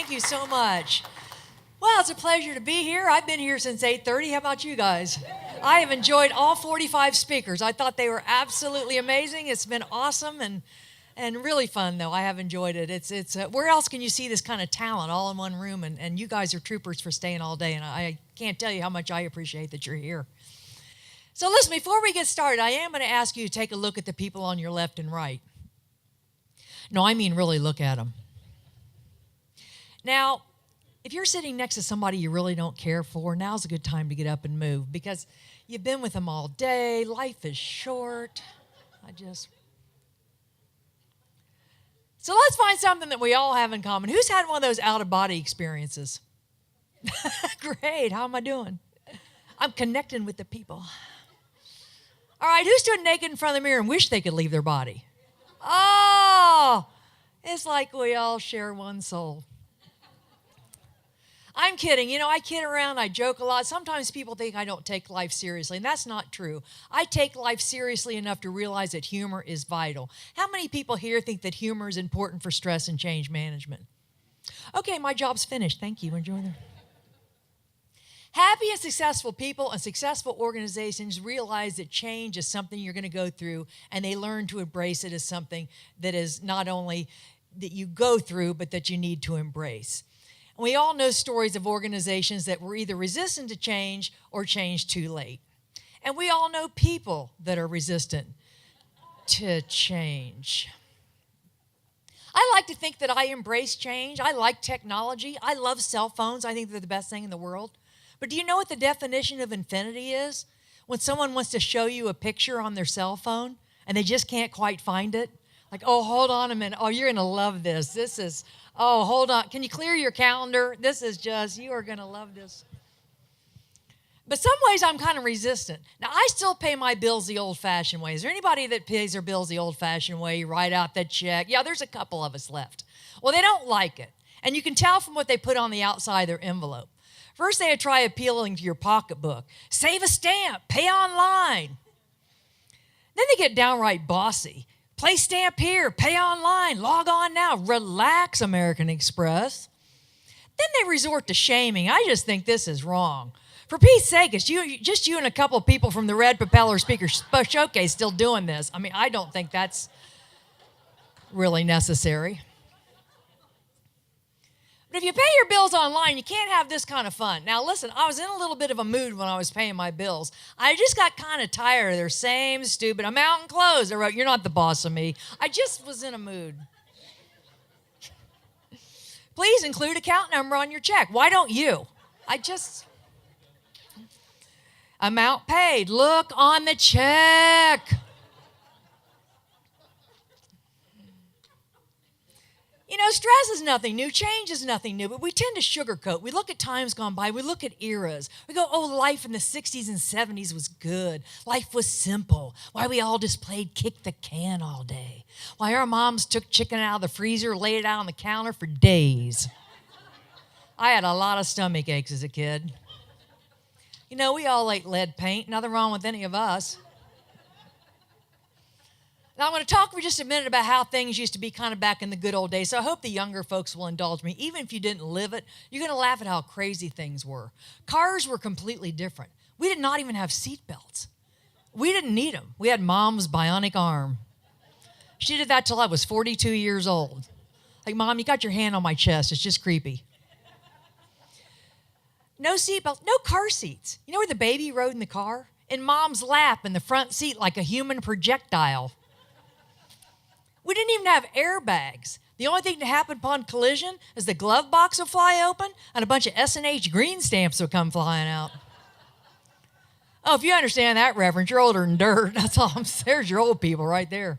Thank you so much. Well, it's a pleasure to be here. I've been here since 8:30. How about you guys? I have enjoyed all 45 speakers. I thought they were absolutely amazing. It's been awesome and really fun, though. I have enjoyed it. It's where else can you see this kind of talent all in one room? And you guys are troopers for staying all day, and I can't tell you how much I appreciate that you're here. So listen, before we get started, I am going to ask you to take a look at the people on your left and right. No, I mean really look at them. Now, if you're sitting next to somebody you really don't care for, now's a good time to get up and move because you've been with them all day. Life is short. So let's find something that we all have in common. Who's had one of those out-of-body experiences? Great. How am I doing? I'm connecting with the people. All right, who stood naked in front of the mirror and wished they could leave their body? Oh, it's like we all share one soul. I'm kidding. You know, I kid around. I joke a lot. Sometimes people think I don't take life seriously, and that's not true. I take life seriously enough to realize that humor is vital. How many people here think that humor is important for stress and change management? Okay, my job's finished. Thank you. Enjoy them. Happy and successful people and successful organizations realize that change is something you're going to go through, and they learn to embrace it as something that is not only that you go through, but that you need to embrace. And we all know stories of organizations that were either resistant to change or changed too late. And we all know people that are resistant to change. I like to think that I embrace change. I like technology. I love cell phones. I think they're the best thing in the world. But do you know what the definition of infinity is? When someone wants to show you a picture on their cell phone and they just can't quite find it. Like, oh, hold on a minute. Oh, you're going to love this. Oh, hold on. Can you clear your calendar? You are going to love this. But some ways I'm kind of resistant. Now, I still pay my bills the old-fashioned way. Is there anybody that pays their bills the old-fashioned way? You write out that check. Yeah, there's a couple of us left. Well, they don't like it. And you can tell from what they put on the outside of their envelope. First, they try appealing to your pocketbook. Save a stamp. Pay online. Then they get downright bossy. Place stamp here. Pay online. Log on now. Relax, American Express. Then they resort to shaming. I just think this is wrong. For Pete's sake, it's you and a couple of people from the Red Propeller Speaker Showcase still doing this. I mean, I don't think that's really necessary. But if you pay your bills online, you can't have this kind of fun. Now, listen, I was in a little bit of a mood when I was paying my bills. I just got kind of tired of their same stupid amount and close. I wrote, you're not the boss of me. I just was in a mood. Please include account number on your check. Why don't you? Amount paid. Look on the check. You know, stress is nothing new. Change is nothing new, but we tend to sugarcoat. We look at times gone by. We look at eras. We go, oh, life in the 60s and 70s was good. Life was simple. Why we all just played kick the can all day. Why our moms took chicken out of the freezer, laid it out on the counter for days. I had a lot of stomach aches as a kid. You know, we all ate lead paint. Nothing wrong with any of us. Now, I'm going to talk for just a minute about how things used to be kind of back in the good old days. So I hope the younger folks will indulge me. Even if you didn't live it, you're going to laugh at how crazy things were. Cars were completely different. We did not even have seat belts. We didn't need them. We had Mom's bionic arm. She did that till I was 42 years old. Like, Mom, you got your hand on my chest. It's just creepy. No seat belts, no car seats. You know where the baby rode in the car? In Mom's lap in the front seat like a human projectile. We didn't even have airbags. The only thing to happen upon collision is the glove box will fly open and a bunch of S&H green stamps will come flying out. Oh, if you understand that, Reverend, you're older than dirt. That's all I'm saying. There's your old people right there.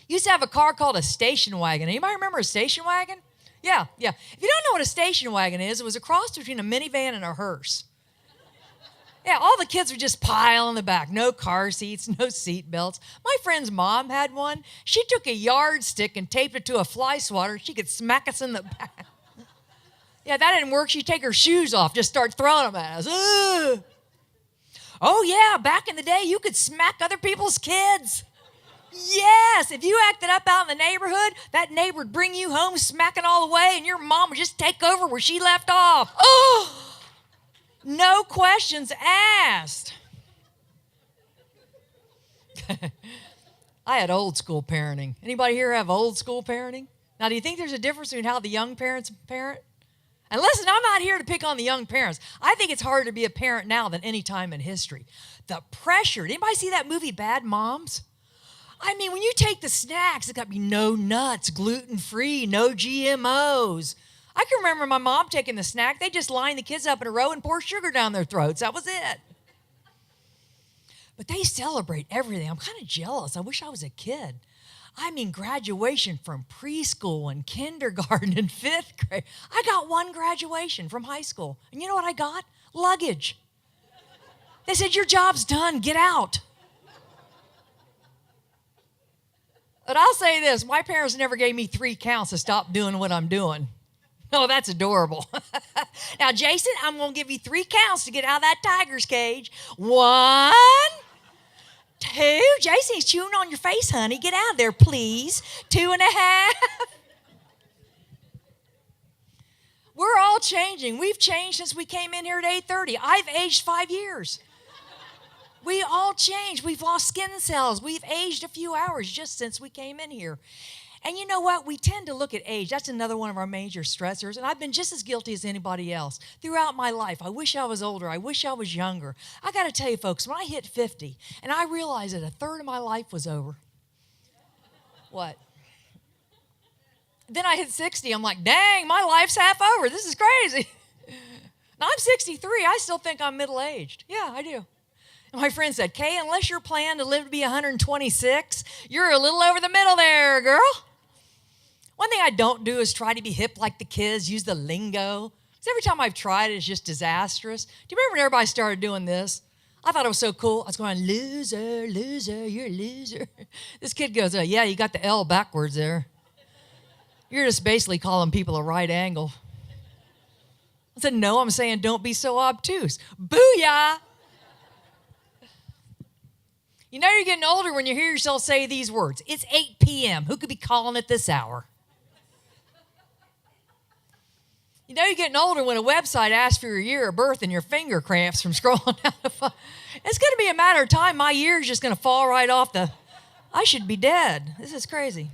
Used to have a car called a station wagon. Anybody remember a station wagon? Yeah. If you don't know what a station wagon is, it was a cross between a minivan and a hearse. Yeah, all the kids would just pile in the back. No car seats, no seat belts. My friend's mom had one. She took a yardstick and taped it to a fly swatter. She could smack us in the back. Yeah, that didn't work. She'd take her shoes off, just start throwing them at us. Ugh. Oh, yeah, back in the day, you could smack other people's kids. Yes, if you acted up out in the neighborhood, that neighbor would bring you home smacking all the way, and your mom would just take over where she left off. Oh, no questions asked. I had old school parenting. Anybody here have old school parenting? Now, do you think there's a difference between how the young parents parent? And listen, I'm not here to pick on the young parents. I think it's harder to be a parent now than any time in history. The pressure. Did anybody see that movie Bad Moms? I mean, when you take the snacks, it's got to be no nuts, gluten-free, no GMOs. I can remember my mom taking the snack. They just line the kids up in a row and pour sugar down their throats. That was it. But they celebrate everything. I'm kind of jealous. I wish I was a kid. I mean, graduation from preschool and kindergarten and fifth grade. I got one graduation from high school. And you know what I got? Luggage. They said, your job's done. Get out. But I'll say this, my parents never gave me 3 counts to stop doing what I'm doing. Oh, that's adorable. Now, Jason, I'm going to give you 3 counts to get out of that tiger's cage. 1, 2. Jason, he's chewing on your face, honey. Get out of there, please. 2.5. We're all changing. We've changed since we came in here at 8:30. I've aged 5 years. We all changed. We've lost skin cells. We've aged a few hours just since we came in here. And you know what? We tend to look at age. That's another one of our major stressors. And I've been just as guilty as anybody else throughout my life. I wish I was older. I wish I was younger. I got to tell you, folks, when I hit 50 and I realized that a third of my life was over. What? Then I hit 60. I'm like, dang, my life's half over. This is crazy. Now, I'm 63. I still think I'm middle-aged. Yeah, I do. My friend said, Kay, unless you're planning to live to be 126, you're a little over the middle there, girl. One thing I don't do is try to be hip like the kids, use the lingo. Because every time I've tried it, it's just disastrous. Do you remember when everybody started doing this? I thought it was so cool. I was going, loser, loser, you're a loser. This kid goes, yeah, you got the L backwards there. You're just basically calling people a right angle. I said, no, I'm saying don't be so obtuse. Booyah! You know you're getting older when you hear yourself say these words. It's 8 p.m. Who could be calling at this hour? You know you're getting older when a website asks for your year of birth and your finger cramps from scrolling down the phone. It's going to be a matter of time. My year's just going to fall right off the... I should be dead. This is crazy.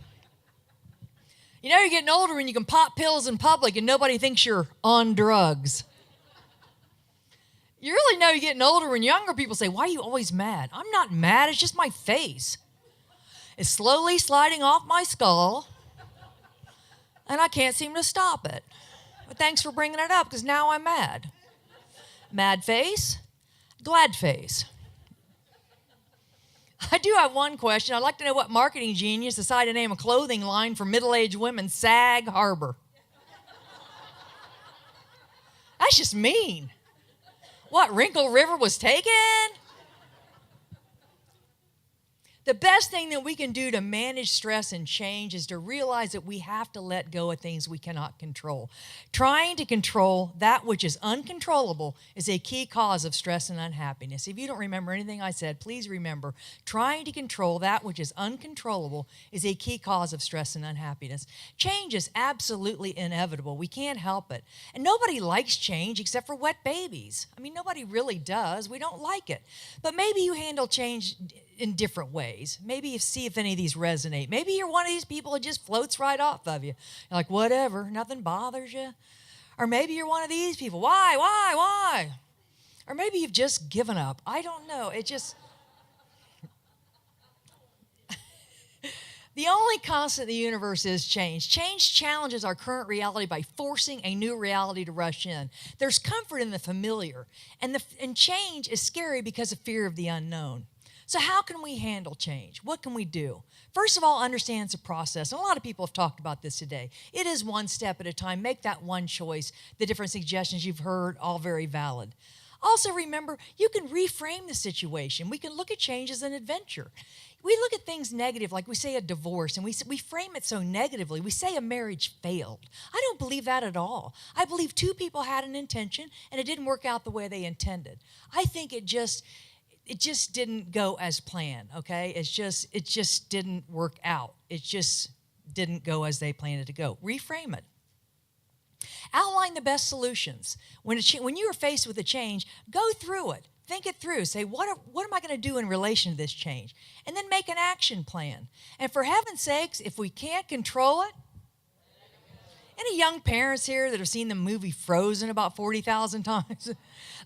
You know you're getting older when you can pop pills in public and nobody thinks you're on drugs. You really know you're getting older when younger people say, why are you always mad? I'm not mad, it's just my face. It's slowly sliding off my skull, and I can't seem to stop it. But thanks for bringing it up, because now I'm mad. Mad face, glad face. I do have one question. I'd like to know what marketing genius decided to name a clothing line for middle-aged women Sag Harbor. That's just mean. What, Wrinkle River was taken? The best thing that we can do to manage stress and change is to realize that we have to let go of things we cannot control. Trying to control that which is uncontrollable is a key cause of stress and unhappiness. If you don't remember anything I said, please remember, trying to control that which is uncontrollable is a key cause of stress and unhappiness. Change is absolutely inevitable. We can't help it. And nobody likes change except for wet babies. I mean, nobody really does. We don't like it. But maybe you handle change in different ways. Maybe you see if any of these resonate. Maybe you're one of these people that just floats right off of you. You're like, whatever, nothing bothers you. Or maybe you're one of these people. Why? Or maybe you've just given up. I don't know. It just... The only constant in the universe is change. Change challenges our current reality by forcing a new reality to rush in. There's comfort in the familiar, and change is scary because of fear of the unknown. So how can we handle change? What can we do? First of all, understand it's a process. And a lot of people have talked about this today. It is one step at a time. Make that one choice. The different suggestions you've heard, all very valid. Also remember, you can reframe the situation. We can look at change as an adventure. We look at things negative, like we say a divorce, and we frame it so negatively. We say a marriage failed. I don't believe that at all. I believe two people had an intention, and it didn't work out the way they intended. I think it it just didn't go as planned, okay? It just didn't work out. It just didn't go as they planned it to go. Reframe it. Outline the best solutions. When you are faced with a change, go through it. Think it through. Say, what am I going to do in relation to this change? And then make an action plan. And for heaven's sakes, if we can't control it, any young parents here that have seen the movie Frozen about 40,000 times?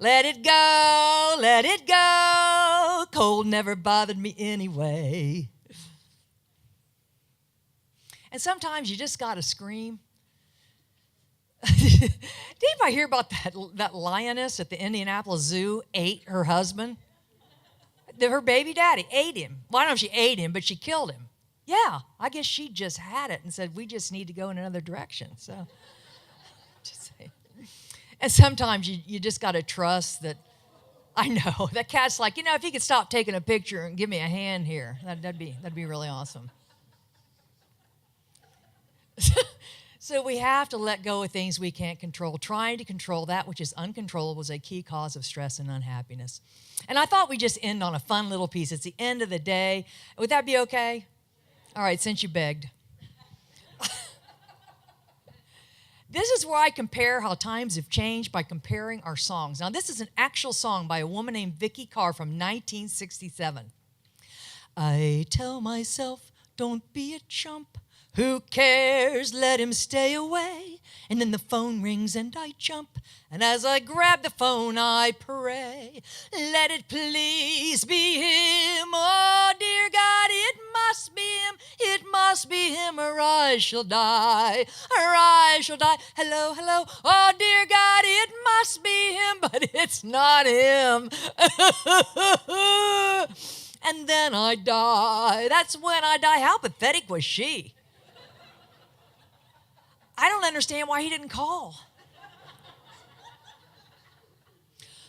Let it go, let it go. Cold never bothered me anyway. And sometimes you just got to scream. Did anybody hear about that lioness at the Indianapolis Zoo ate her husband? Her baby daddy ate him. Well, I don't know if she ate him, but she killed him. Yeah, I guess she just had it and said, we just need to go in another direction. So, just saying. And sometimes you just got to trust that, I know, that cat's like, if you could stop taking a picture and give me a hand here, that'd be really awesome. So we have to let go of things we can't control. Trying to control that which is uncontrollable is a key cause of stress and unhappiness. And I thought we'd just end on a fun little piece. It's the end of the day. Would that be okay? All right, since you begged. This is where I compare how times have changed by comparing our songs. Now, this is an actual song by a woman named Vicki Carr from 1967. I tell myself, don't be a chump. Who cares? Let him stay away. And then the phone rings and I jump. And as I grab the phone, I pray. Let it please be him. Oh, dear God, it must be him. It must be him or I shall die. Or I shall die. Hello, hello. Oh, dear God, it must be him. But it's not him. And then I die. That's when I die. How pathetic was she? I don't understand why he didn't call.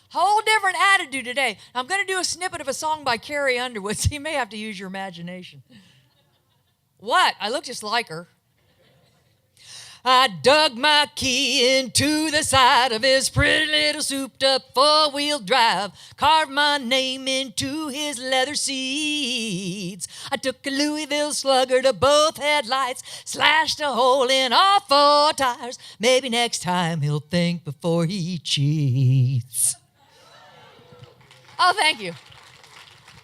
Whole different attitude today. I'm going to do a snippet of a song by Carrie Underwood, so you may have to use your imagination. What? I look just like her. I dug my key into the side of his pretty little souped-up four-wheel drive, carved my name into his leather seats. I took a Louisville Slugger to both headlights, slashed a hole in all four tires. Maybe next time he'll think before he cheats. Oh, thank you.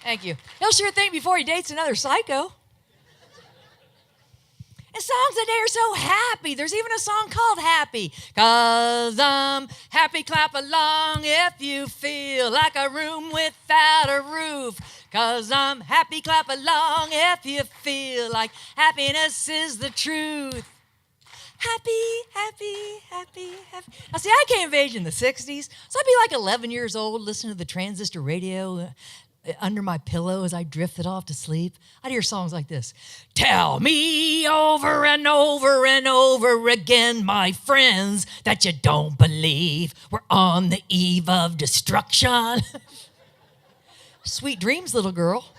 Thank you. He'll sure think before he dates another psycho. And songs today are so happy. There's even a song called Happy. 'Cause I'm happy, clap along if you feel like a room without a roof. 'Cause I'm happy, clap along if you feel like happiness is the truth. Happy, happy, happy, happy. Now, see, I came of age in the 60s, so I'd be like 11 years old listening to the transistor radio under my pillow as I drifted off to sleep. I'd hear songs like this. Tell me over and over and over again, my friends, that you don't believe we're on the eve of destruction. Sweet dreams, little girl.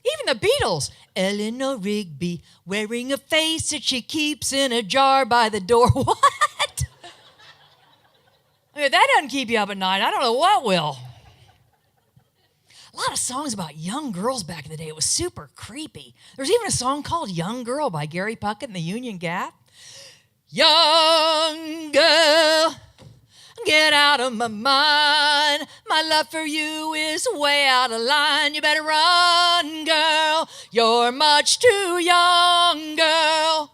Even the Beatles. Eleanor Rigby wearing a face that she keeps in a jar by the door. What? I mean, if that doesn't keep you up at night, I don't know what will. A lot of songs about young girls back in the day. It was super creepy. There's even a song called Young Girl by Gary Puckett and the Union Gap. Young girl, get out of my mind. My love for you is way out of line. You better run, girl. You're much too young, girl.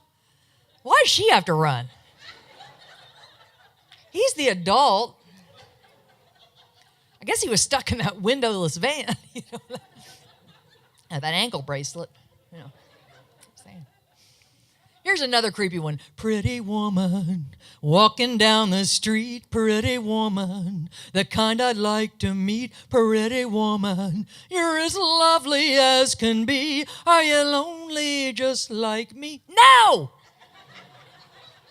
Why does she have to run? He's the adult. I guess he was stuck in that windowless van. That ankle bracelet. Here's another creepy one. Pretty woman, walking down the street. Pretty woman, the kind I'd like to meet. Pretty woman, you're as lovely as can be. Are you lonely just like me? No!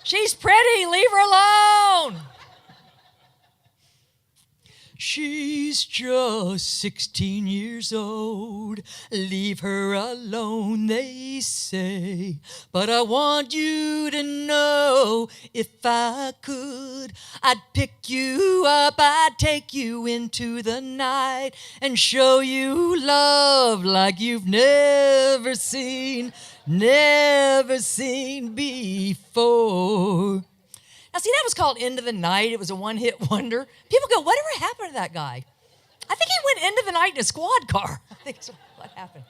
She's pretty. Leave her alone. She's just 16 years old. Leave her alone, they say. But I want you to know, if I could, I'd pick you up, I'd take you into the night and show you love like you've never seen before. Now, see, that was called Into the Night. It was a one-hit wonder. People go, whatever happened to that guy? I think he went into the night in a squad car. I think that's what happened.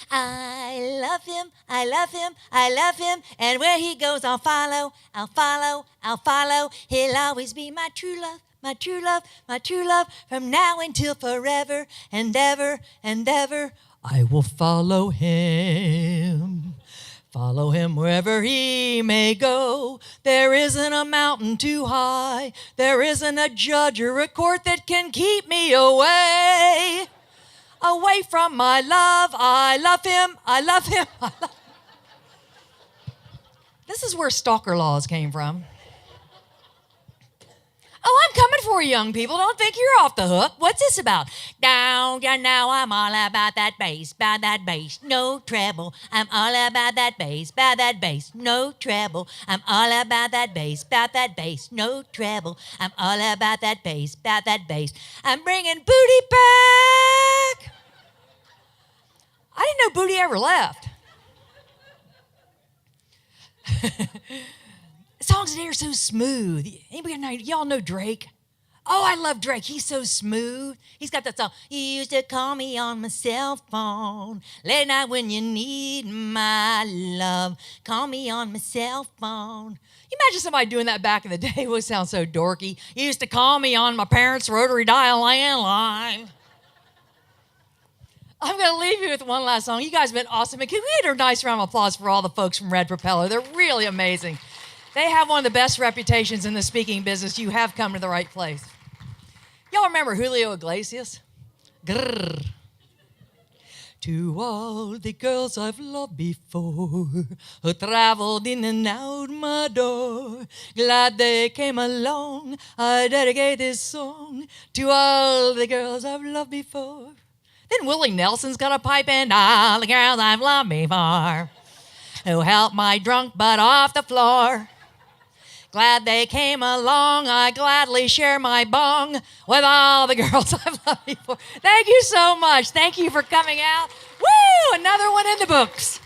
I love him, I love him, I love him, and where he goes, I'll follow, I'll follow, I'll follow. He'll always be my true love, my true love, my true love, from now until forever and ever and ever. I will follow him. Follow him wherever he may go. There isn't a mountain too high. There isn't a judge or a court that can keep me away. Away from my love. I love him. I love him. I love him. This is where stalker laws came from. Oh, I'm coming for you, young people. Don't think you're off the hook. What's this about? Down, you know, I'm all about that bass, no treble. I'm all about that bass, no treble. I'm all about that bass, no treble. I'm all about that bass, I'm bringing booty back. I didn't know booty ever left. Songs today are so smooth. Anybody know, y'all know Drake? Oh, I love Drake. He's so smooth. He's got that song. You used to call me on my cell phone late night when you need my love. Call me on my cell phone. You imagine somebody doing that back in the day? It would sound so dorky. You used to call me on my parents' rotary dial landline. I'm going to leave you with one last song. You guys have been awesome. And can we get a nice round of applause for all the folks from Red Propeller? They're really amazing. They have one of the best reputations in the speaking business. You have come to the right place. Y'all remember Julio Iglesias? Grrr. To all the girls I've loved before, who traveled in and out my door, glad they came along, I dedicate this song to all the girls I've loved before. Then Willie Nelson's got a pipe, and all the girls I've loved before, who helped my drunk butt off the floor. Glad they came along, I gladly share my bong with all the girls I've loved before. Thank you so much. Thank you for coming out. Woo! Another one in the books.